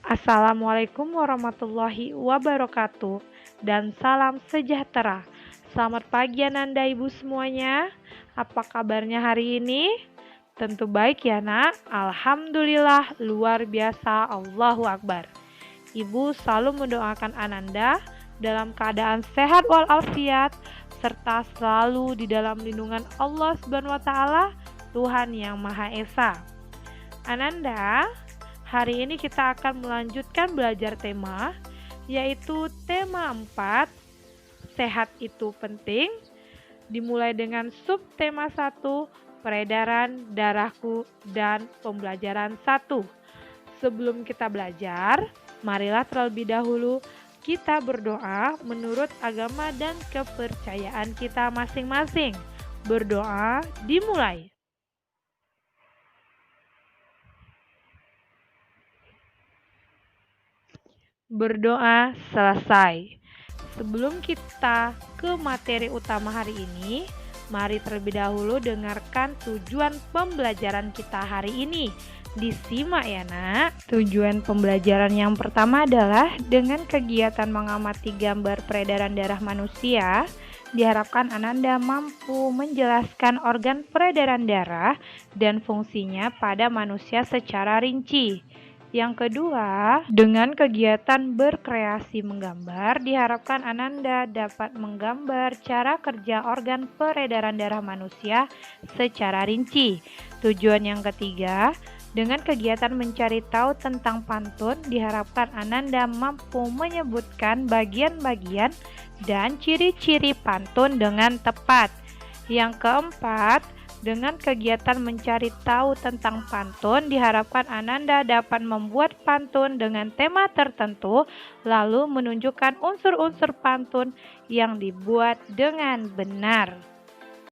Assalamualaikum warahmatullahi wabarakatuh dan salam sejahtera. Selamat pagi Ananda Ibu semuanya. Apa kabarnya hari ini? Tentu baik ya nak. Alhamdulillah luar biasa. Allahu Akbar. Ibu selalu mendoakan Ananda dalam keadaan sehat walafiat serta selalu di dalam lindungan Allah Subhanahu wa taala, Tuhan yang Maha Esa. Ananda, hari ini kita akan melanjutkan belajar tema, yaitu tema 4, sehat itu penting, dimulai dengan subtema 1, peredaran darahku, dan pembelajaran 1. Sebelum kita belajar, marilah terlebih dahulu kita berdoa menurut agama dan kepercayaan kita masing-masing. Berdoa dimulai. Berdoa selesai. Sebelum kita ke materi utama hari ini, mari terlebih dahulu dengarkan tujuan pembelajaran kita hari ini. Disimak ya nak. Tujuan pembelajaran yang pertama adalah dengan kegiatan mengamati gambar peredaran darah manusia, diharapkan Ananda mampu menjelaskan organ peredaran darah dan fungsinya pada manusia secara rinci. Yang kedua, dengan kegiatan berkreasi menggambar, diharapkan Ananda dapat menggambar cara kerja organ peredaran darah manusia secara rinci. Tujuan yang ketiga, dengan kegiatan mencari tahu tentang pantun, diharapkan Ananda mampu menyebutkan bagian-bagian dan ciri-ciri pantun dengan tepat. Yang keempat, dengan kegiatan mencari tahu tentang pantun, diharapkan Ananda dapat membuat pantun dengan tema tertentu, lalu menunjukkan unsur-unsur pantun yang dibuat dengan benar.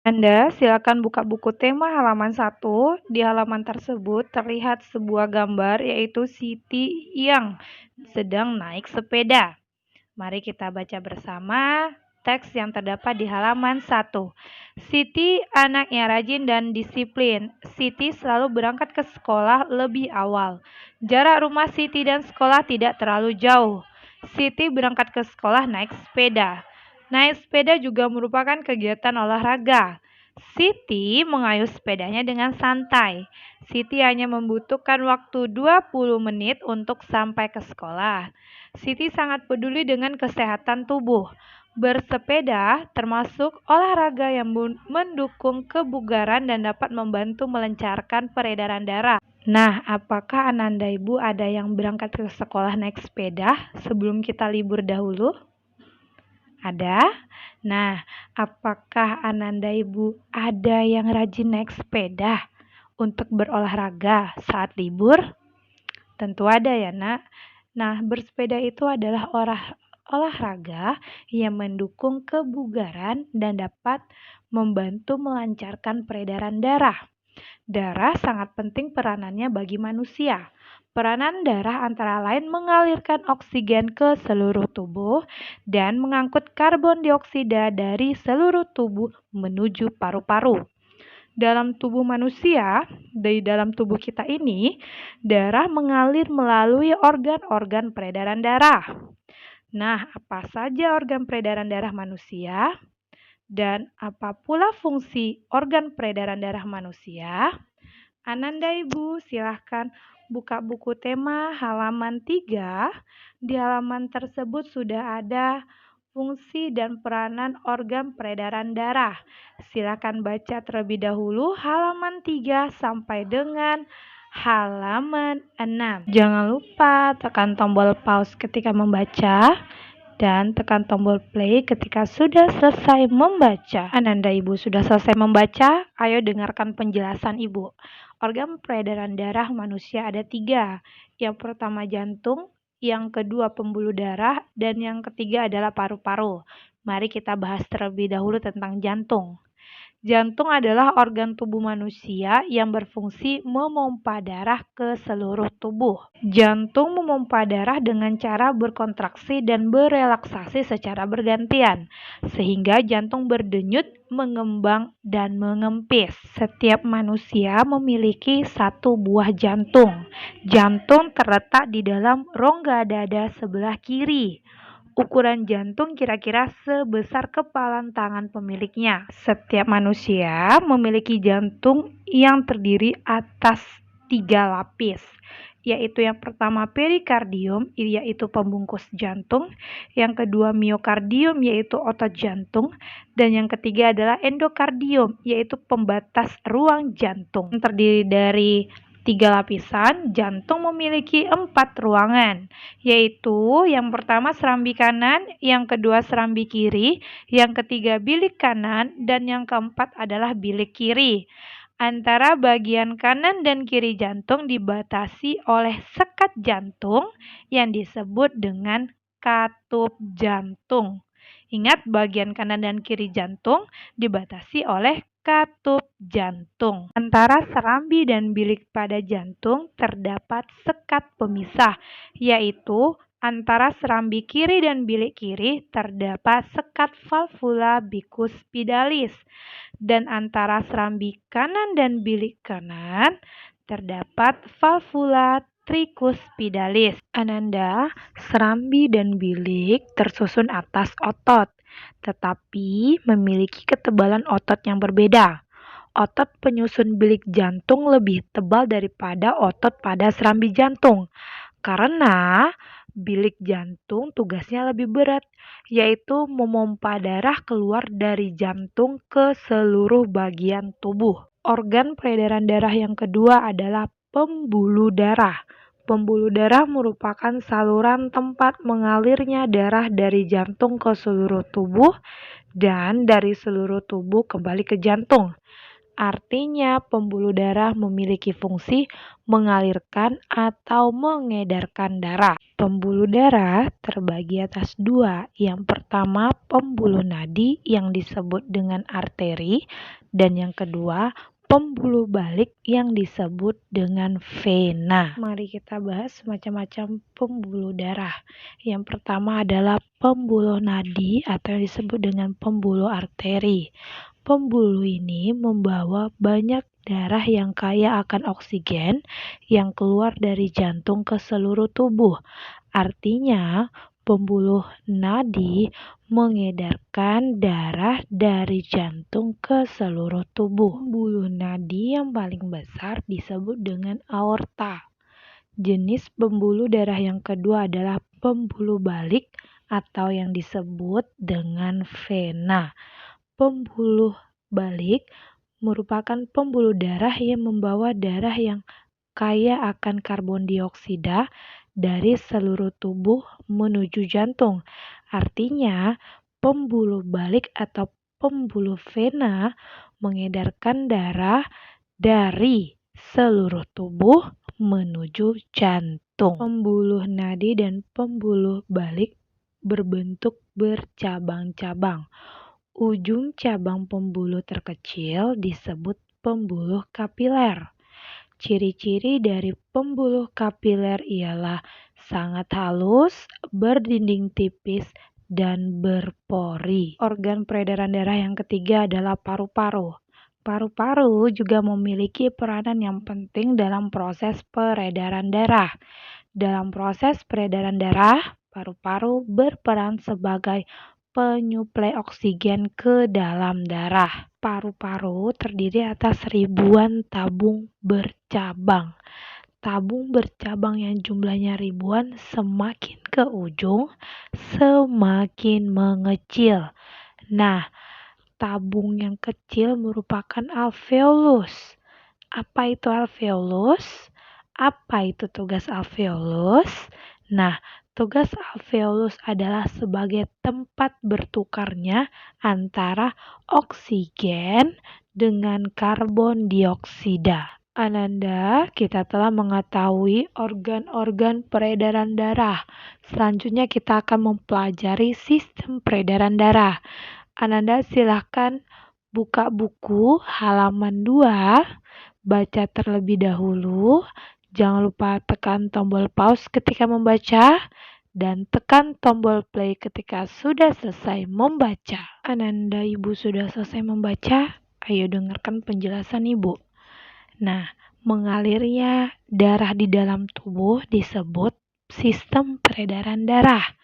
Anda silakan buka buku tema halaman 1. Di halaman tersebut terlihat sebuah gambar, yaitu Siti yang sedang naik sepeda. Mari kita baca bersama teks yang terdapat di halaman 1. Siti anak yang rajin dan disiplin. Siti selalu berangkat ke sekolah lebih awal. Jarak rumah Siti dan sekolah tidak terlalu jauh. Siti berangkat ke sekolah naik sepeda. Naik sepeda juga merupakan kegiatan olahraga. Siti mengayuh sepedanya dengan santai. Siti hanya membutuhkan waktu 20 menit untuk sampai ke sekolah. Siti sangat peduli dengan kesehatan tubuh. Bersepeda termasuk olahraga yang mendukung kebugaran dan dapat membantu melancarkan peredaran darah. Nah, apakah Ananda Ibu ada yang berangkat ke sekolah naik sepeda sebelum kita libur dahulu? Ada? Nah, apakah Ananda Ibu ada yang rajin naik sepeda untuk berolahraga saat libur? Tentu ada ya nak. Nah, bersepeda itu adalah olahraga yang mendukung kebugaran dan dapat membantu melancarkan peredaran darah. Darah sangat penting peranannya bagi manusia. Peranan darah antara lain mengalirkan oksigen ke seluruh tubuh dan mengangkut karbon dioksida dari seluruh tubuh menuju paru-paru. Dalam tubuh manusia, di dalam tubuh kita ini, darah mengalir melalui organ-organ peredaran darah. Nah, apa saja organ peredaran darah manusia? Dan apa pula fungsi organ peredaran darah manusia? Ananda Ibu, silahkan buka buku tema halaman 3. Di halaman tersebut sudah ada fungsi dan peranan organ peredaran darah. Silahkan baca terlebih dahulu halaman 3 sampai dengan halaman 6. Jangan lupa tekan tombol pause ketika membaca dan tekan tombol play ketika sudah selesai membaca. Ananda Ibu sudah selesai membaca? Ayo dengarkan penjelasan Ibu. Organ peredaran darah manusia ada 3. Yang pertama jantung, yang kedua pembuluh darah, dan yang ketiga adalah paru-paru. Mari kita bahas terlebih dahulu tentang jantung. Jantung adalah organ tubuh manusia yang berfungsi memompa darah ke seluruh tubuh. Jantung memompa darah dengan cara berkontraksi dan berelaksasi secara bergantian, sehingga jantung berdenyut, mengembang, dan mengempis. Setiap manusia memiliki satu buah jantung. Jantung terletak di dalam rongga dada sebelah kiri. Ukuran jantung kira-kira sebesar kepalan tangan pemiliknya. Setiap manusia memiliki jantung yang terdiri atas 3 lapis, yaitu yang pertama perikardium, yaitu pembungkus jantung, yang kedua miokardium, yaitu otot jantung, dan yang ketiga adalah endokardium, yaitu pembatas ruang jantung. Terdiri dari 3 lapisan, jantung memiliki 4 ruangan, yaitu yang pertama serambi kanan, yang kedua serambi kiri, yang ketiga bilik kanan, dan yang keempat adalah bilik kiri. Antara bagian kanan dan kiri jantung dibatasi oleh sekat jantung yang disebut dengan katup jantung. Ingat, bagian kanan dan kiri jantung dibatasi oleh katup jantung. Antara serambi dan bilik pada jantung terdapat sekat pemisah, yaitu antara serambi kiri dan bilik kiri terdapat sekat valvula bicuspidalis, dan antara serambi kanan dan bilik kanan terdapat valvula tricuspidalis. Ananda, serambi dan bilik tersusun atas otot, tetapi memiliki ketebalan otot yang berbeda. Otot penyusun bilik jantung lebih tebal daripada otot pada serambi jantung, karena bilik jantung tugasnya lebih berat, yaitu memompa darah keluar dari jantung ke seluruh bagian tubuh. Organ peredaran darah yang kedua adalah pembuluh darah. Pembuluh darah merupakan saluran tempat mengalirnya darah dari jantung ke seluruh tubuh dan dari seluruh tubuh kembali ke jantung. Artinya, pembuluh darah memiliki fungsi mengalirkan atau mengedarkan darah. Pembuluh darah terbagi atas 2. Yang pertama, pembuluh nadi yang disebut dengan arteri, dan yang kedua, pembuluh balik yang disebut dengan vena. Mari kita bahas macam-macam pembuluh darah. Yang pertama adalah pembuluh nadi atau yang disebut dengan pembuluh arteri. Pembuluh ini membawa banyak darah yang kaya akan oksigen yang keluar dari jantung ke seluruh tubuh. Artinya, pembuluh nadi mengedarkan darah dari jantung ke seluruh tubuh. Pembuluh nadi yang paling besar disebut dengan aorta. Jenis pembuluh darah yang kedua adalah pembuluh balik atau yang disebut dengan vena. Pembuluh balik merupakan pembuluh darah yang membawa darah yang kaya akan karbon dioksida dari seluruh tubuh menuju jantung. Artinya, pembuluh balik atau pembuluh vena mengedarkan darah dari seluruh tubuh menuju jantung. Pembuluh nadi dan pembuluh balik berbentuk bercabang-cabang. Ujung cabang pembuluh terkecil disebut pembuluh kapiler. Ciri-ciri dari pembuluh kapiler ialah sangat halus, berdinding tipis, dan berpori. Organ peredaran darah yang ketiga adalah paru-paru. Paru-paru juga memiliki peranan yang penting dalam proses peredaran darah. Dalam proses peredaran darah, paru-paru berperan sebagai penyuplai oksigen ke dalam darah. Paru-paru terdiri atas ribuan tabung bercabang. Tabung bercabang yang jumlahnya ribuan semakin ke ujung, semakin mengecil. Nah, tabung yang kecil merupakan alveolus. Apa itu alveolus? Apa itu tugas alveolus? Nah, tugas alveolus adalah sebagai tempat bertukarnya antara oksigen dengan karbon dioksida. Ananda, kita telah mengetahui organ-organ peredaran darah. Selanjutnya kita akan mempelajari sistem peredaran darah. Ananda silahkan Buka buku halaman 2, baca terlebih dahulu. Jangan lupa tekan tombol pause ketika membaca dan tekan tombol play ketika sudah selesai membaca. Ananda Ibu sudah selesai membaca? Ayo dengarkan penjelasan Ibu. Nah, mengalirnya darah di dalam tubuh disebut sistem peredaran darah.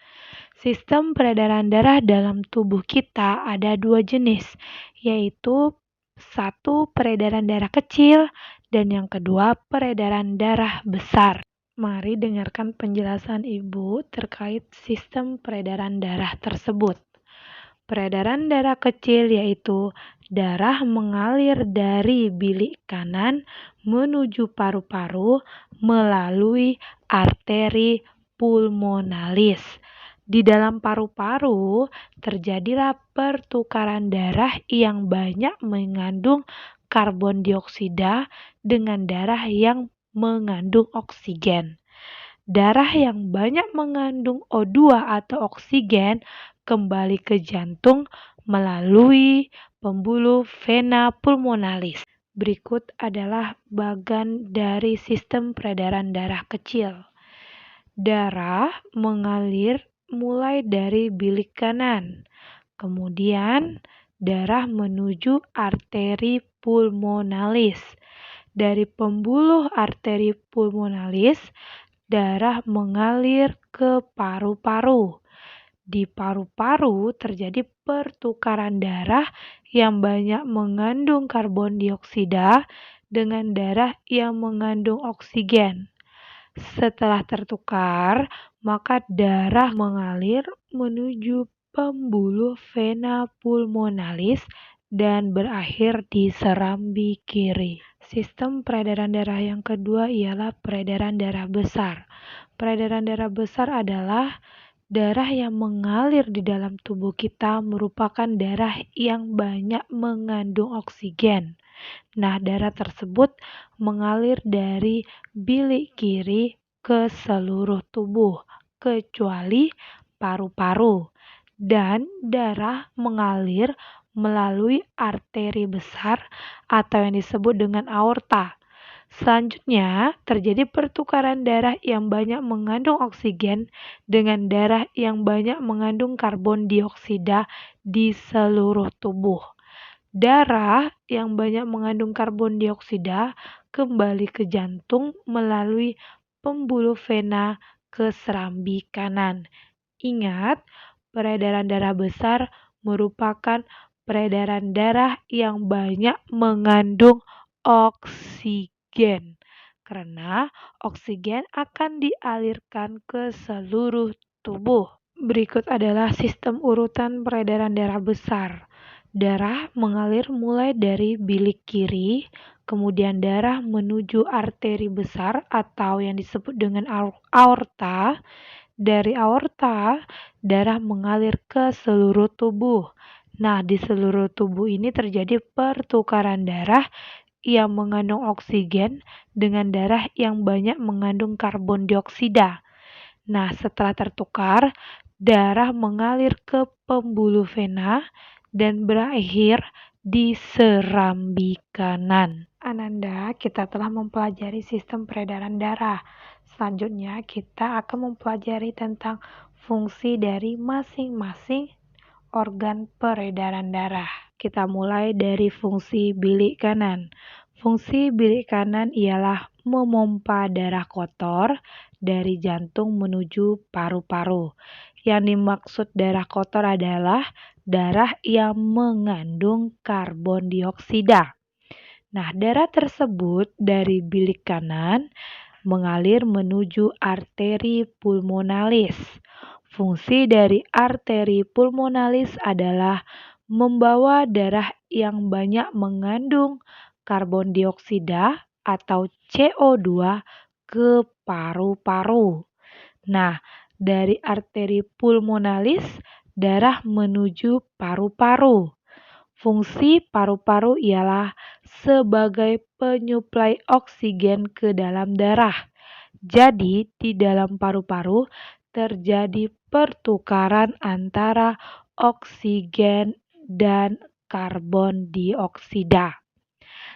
Sistem peredaran darah dalam tubuh kita ada 2 jenis, yaitu satu peredaran darah kecil dan yang kedua peredaran darah besar. Mari dengarkan penjelasan Ibu terkait sistem peredaran darah tersebut. Peredaran darah kecil yaitu darah mengalir dari bilik kanan menuju paru-paru melalui arteri pulmonalis. Di dalam paru-paru terjadilah pertukaran darah yang banyak mengandung karbon dioksida dengan darah yang mengandung oksigen. Darah yang banyak mengandung O2 atau oksigen kembali ke jantung melalui pembuluh vena pulmonalis. Berikut adalah bagan dari sistem peredaran darah kecil. Darah mengalir mulai dari bilik kanan. Kemudian darah menuju arteri pulmonalis. Dari pembuluh arteri pulmonalis, darah mengalir ke paru-paru. Di paru-paru terjadi pertukaran darah yang banyak mengandung karbon dioksida dengan darah yang mengandung oksigen. Setelah tertukar, maka darah mengalir menuju pembuluh vena pulmonalis dan berakhir di serambi kiri. Sistem peredaran darah yang kedua ialah peredaran darah besar. Peredaran darah besar adalah darah yang mengalir di dalam tubuh kita merupakan darah yang banyak mengandung oksigen. Nah, darah tersebut mengalir dari bilik kiri ke seluruh tubuh, kecuali paru-paru. Dan darah mengalir melalui arteri besar atau yang disebut dengan aorta. Selanjutnya, terjadi pertukaran darah yang banyak mengandung oksigen dengan darah yang banyak mengandung karbon dioksida di seluruh tubuh. Darah yang banyak mengandung karbon dioksida kembali ke jantung melalui pembuluh vena ke serambi kanan. Ingat, peredaran darah besar merupakan peredaran darah yang banyak mengandung oksigen, karena oksigen akan dialirkan ke seluruh tubuh. Berikut adalah sistem urutan peredaran darah besar. Darah mengalir mulai dari bilik kiri, kemudian darah menuju arteri besar atau yang disebut dengan aorta. Dari aorta, darah mengalir ke seluruh tubuh. Nah, di seluruh tubuh ini terjadi pertukaran darah yang mengandung oksigen dengan darah yang banyak mengandung karbon dioksida. Nah, setelah tertukar, darah mengalir ke pembuluh vena dan berakhir di serambi kanan. Ananda, kita telah mempelajari sistem peredaran darah. Selanjutnya, kita akan mempelajari tentang fungsi dari masing-masing organ peredaran darah. Kita mulai dari fungsi bilik kanan. Fungsi bilik kanan ialah memompa darah kotor dari jantung menuju paru-paru. Yang dimaksud darah kotor adalah darah yang mengandung karbon dioksida. Nah, darah tersebut dari bilik kanan mengalir menuju arteri pulmonalis. Fungsi dari arteri pulmonalis adalah membawa darah yang banyak mengandung karbon dioksida atau CO2 ke paru-paru. Nah, dari arteri pulmonalis, darah menuju paru-paru. Fungsi paru-paru ialah sebagai penyuplai oksigen ke dalam darah. Jadi, di dalam paru-paru terjadi pertukaran antara oksigen dan karbon dioksida.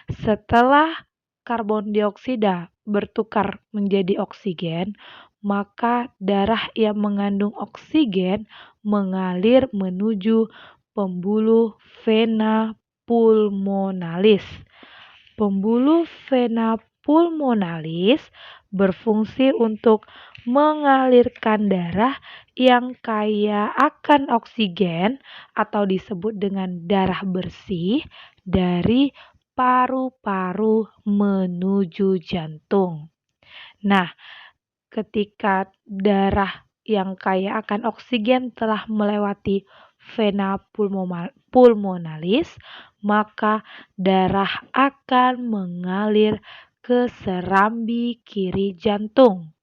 Setelah karbon dioksida bertukar menjadi oksigen, maka darah yang mengandung oksigen mengalir menuju pembuluh vena pulmonalis. Pembuluh vena pulmonalis berfungsi untuk mengalirkan darah yang kaya akan oksigen atau disebut dengan darah bersih dari paru-paru menuju jantung. Nah, ketika darah yang kaya akan oksigen telah melewati vena pulmonalis, maka darah akan mengalir ke serambi kiri jantung.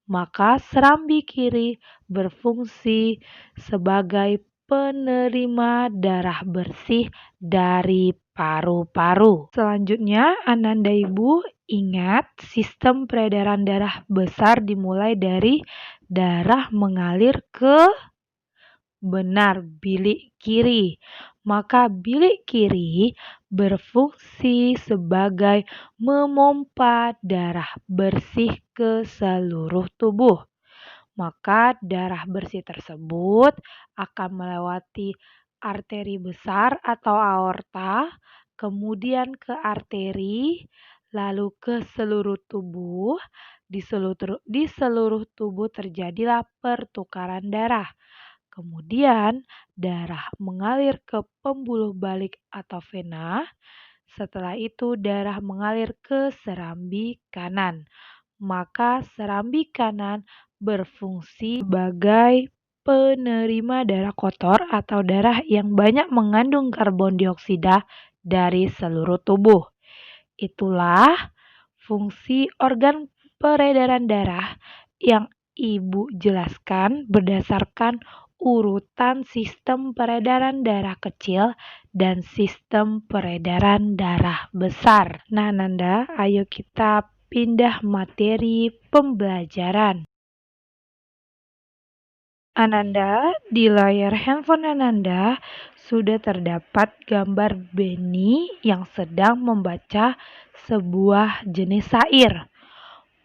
Maka serambi kiri berfungsi sebagai penerima darah bersih dari paru-paru. Selanjutnya, Ananda Ibu ingat sistem peredaran darah besar dimulai dari darah mengalir ke bilik kiri. Maka bilik kiri berfungsi sebagai memompa darah bersih ke seluruh tubuh. Maka darah bersih tersebut akan melewati arteri besar atau aorta, kemudian ke arteri, lalu ke seluruh tubuh. Di seluruh tubuh terjadilah pertukaran darah. Kemudian darah mengalir ke pembuluh balik atau vena. Setelah itu darah mengalir ke serambi kanan. Maka serambi kanan berfungsi sebagai penerima darah kotor atau darah yang banyak mengandung karbon dioksida dari seluruh tubuh. Itulah fungsi organ peredaran darah yang Ibu jelaskan berdasarkan urutan sistem peredaran darah kecil dan sistem peredaran darah besar. Nah, Nanda, ayo kita pindah materi pembelajaran. Ananda, di layar handphone Ananda sudah terdapat gambar Beni yang sedang membaca sebuah jenis syair.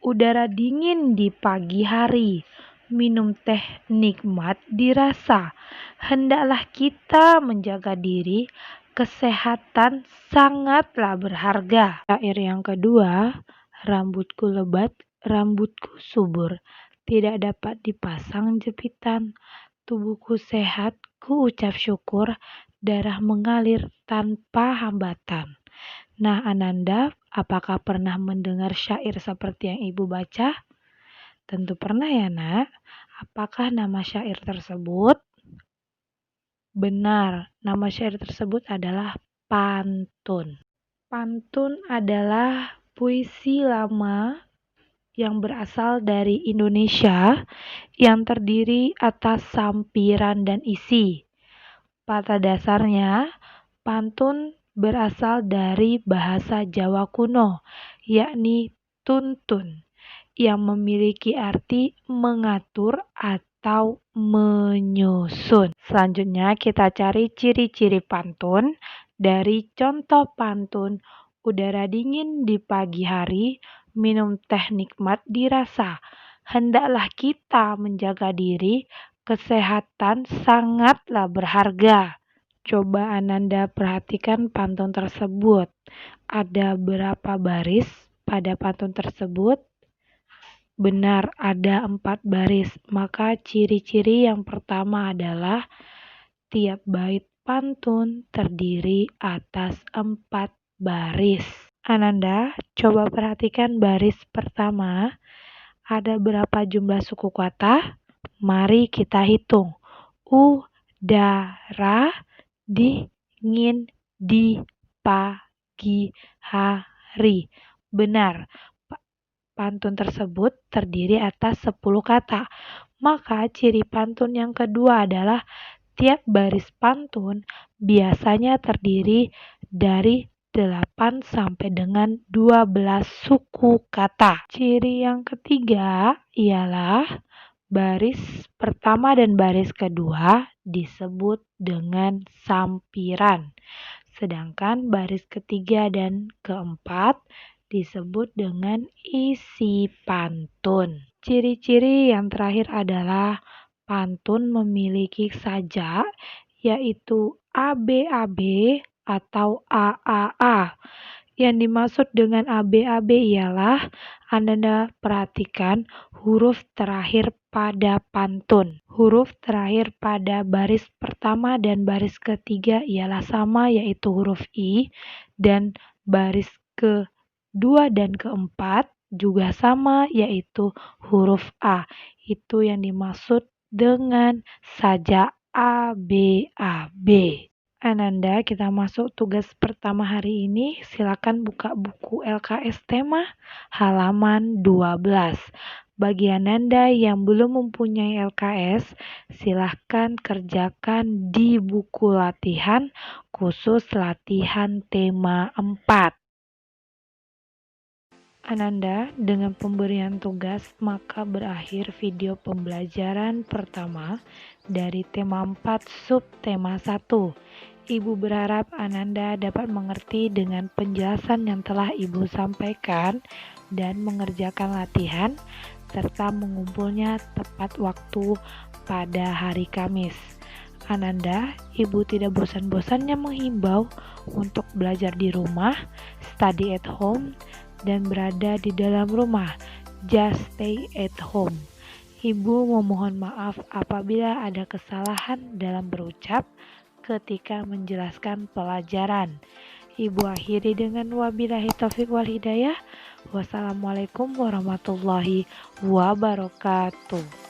Udara dingin di pagi hari, minum teh nikmat dirasa. Hendaklah kita menjaga diri, kesehatan sangatlah berharga. Syair yang kedua, rambutku lebat, rambutku subur, tidak dapat dipasang jepitan. Tubuhku sehat, ku ucap syukur, darah mengalir tanpa hambatan. Nah, Ananda, apakah pernah mendengar syair seperti yang Ibu baca? Tentu pernah ya, Nak. Apakah nama syair tersebut? Benar, nama syair tersebut adalah pantun. Pantun adalah puisi lama yang berasal dari Indonesia yang terdiri atas sampiran dan isi. Pada dasarnya, pantun berasal dari bahasa Jawa kuno, yakni tuntun, yang memiliki arti mengatur atau menyusun. Selanjutnya kita cari ciri-ciri pantun dari contoh pantun. Udara dingin di pagi hari, minum teh nikmat dirasa. Hendaklah kita menjaga diri, kesehatan sangatlah berharga. Coba Ananda perhatikan pantun tersebut. Ada berapa baris pada pantun tersebut? Benar, ada 4 baris. Maka ciri-ciri yang pertama adalah tiap bait pantun terdiri atas 4 baris. Ananda, coba perhatikan baris pertama. Ada berapa jumlah suku kata? Mari kita hitung. Udara dingin di pagi hari. Benar, pantun tersebut terdiri atas 10 kata. Maka ciri pantun yang kedua adalah tiap baris pantun biasanya terdiri dari 8 sampai dengan 12 suku kata. Ciri yang ketiga ialah Baris pertama dan baris kedua disebut dengan sampiran, sedangkan baris ketiga dan keempat disebut dengan isi pantun. Ciri-ciri yang terakhir adalah pantun memiliki sajak, yaitu ABAB atau AAA. Yang dimaksud dengan ABAB ialah Anda perhatikan huruf terakhir pada pantun. Huruf terakhir pada baris pertama dan baris ketiga ialah sama, yaitu huruf I, dan baris kedua dan keempat juga sama, yaitu huruf A. Itu yang dimaksud dengan sajak ABAB. Ananda, kita masuk tugas pertama hari ini. Silakan buka buku LKS tema halaman 12. Bagi Ananda yang belum mempunyai LKS, silakan kerjakan di buku latihan khusus latihan tema 4. Ananda, dengan pemberian tugas maka berakhir video pembelajaran pertama dari tema 4 subtema 1. Ibu berharap Ananda dapat mengerti dengan penjelasan yang telah Ibu sampaikan dan mengerjakan latihan serta mengumpulnya tepat waktu pada hari Kamis. Ananda, Ibu tidak bosan-bosannya menghimbau untuk belajar di rumah, study at home, dan berada di dalam rumah, just stay at home. Ibu memohon maaf apabila ada kesalahan dalam berucap ketika menjelaskan pelajaran. Ibu akhiri dengan wabillahi taufik wal hidayah. Wassalamualaikum warahmatullahi wabarakatuh.